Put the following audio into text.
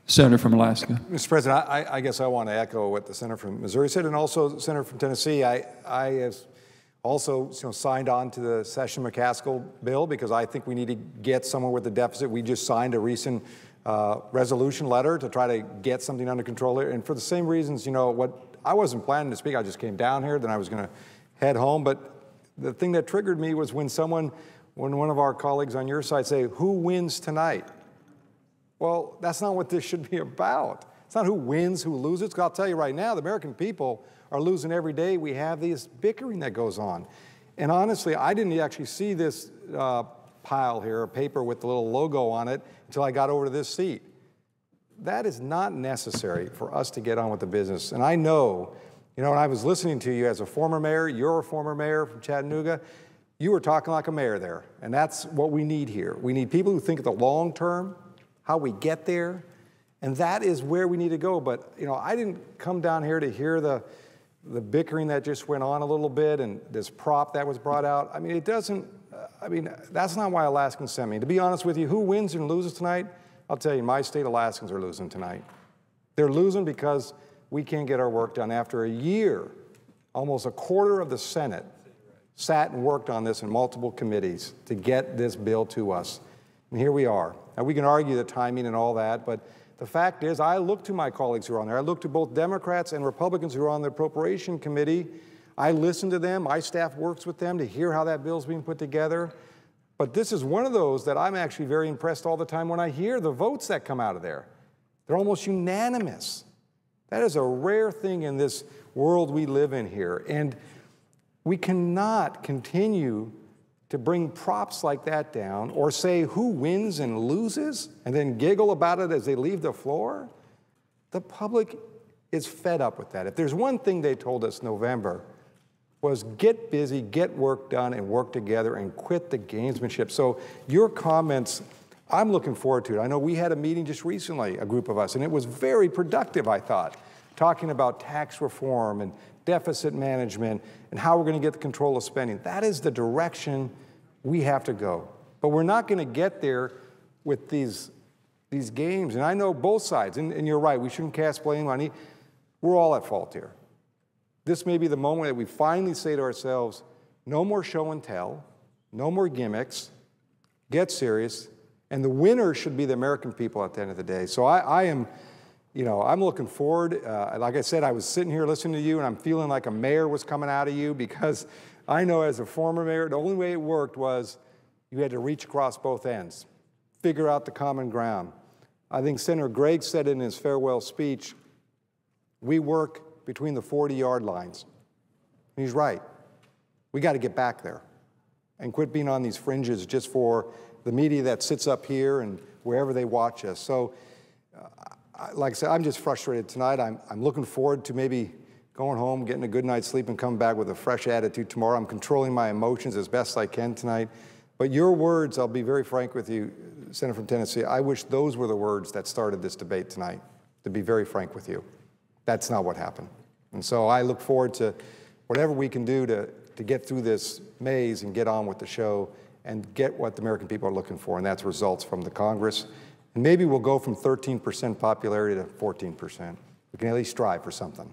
Senator from Alaska. Mr. President, I guess I want to echo what the senator from Missouri said, and also the senator from Tennessee. I have also signed on to the Session-McCaskill bill because I think we need to get somewhere with the deficit. We just signed a recent resolution letter to try to get something under control here. And for the same reasons, what I wasn't planning to speak. I just came down here, then I was going to head home. But the thing that triggered me was when one of our colleagues on your side say, "Who wins tonight?" Well, that's not what this should be about. It's not who wins, who loses. I'll tell you right now, the American people are losing every day. We have this bickering that goes on. And honestly, I didn't actually see this pile here, a paper with the little logo on it, until I got over to this seat. That is not necessary for us to get on with the business. And I know, when I was listening to you as a former mayor, you're a former mayor from Chattanooga, you were talking like a mayor there. And that's what we need here. We need people who think of the long term, how we get there, and that is where we need to go. But, I didn't come down here to hear the bickering that just went on a little bit and this prop that was brought out. I mean, that's not why Alaskans sent me. To be honest with you, who wins and loses tonight? I'll tell you, my state Alaskans are losing tonight. They're losing because we can't get our work done. After a year, almost a quarter of the Senate sat and worked on this in multiple committees to get this bill to us. And here we are. Now, we can argue the timing and all that, but the fact is, I look to my colleagues who are on there. I look to both Democrats and Republicans who are on the Appropriation Committee. I listen to them. My staff works with them to hear how that bill's being put together. But this is one of those that I'm actually very impressed all the time when I hear the votes that come out of there. They're almost unanimous. That is a rare thing in this world we live in here. And we cannot continue to bring props like that down or say who wins and loses and then giggle about it as they leave the floor. The public is fed up with that. If there's one thing they told us in November was get busy, get work done, and work together and quit the gamesmanship. So your comments, I'm looking forward to it. I know we had a meeting just recently, a group of us, and it was very productive, I thought, talking about tax reform and deficit management and how we're going to get the control of spending. That is the direction we have to go. But we're not going to get there with these games. And I know both sides, and you're right, we shouldn't cast blame on any. We're all at fault here. This may be the moment that we finally say to ourselves, no more show and tell, no more gimmicks, get serious, and the winner should be the American people at the end of the day. So I am, I'm looking forward. Like I said, I was sitting here listening to you, and I'm feeling like a mayor was coming out of you because I know as a former mayor, the only way it worked was you had to reach across both ends, figure out the common ground. I think Senator Gregg said in his farewell speech, we work between the 40-yard lines. And he's right. We got to get back there and quit being on these fringes just for the media that sits up here and wherever they watch us. So, like I said, I'm just frustrated tonight. I'm looking forward to maybe going home, getting a good night's sleep, and coming back with a fresh attitude tomorrow. I'm controlling my emotions as best I can tonight. But your words, I'll be very frank with you, Senator from Tennessee, I wish those were the words that started this debate tonight, to be very frank with you. That's not what happened. And so I look forward to whatever we can do to get through this maze and get on with the show and get what the American people are looking for, and that's results from the Congress. And maybe we'll go from 13% popularity to 14%. We can at least strive for something.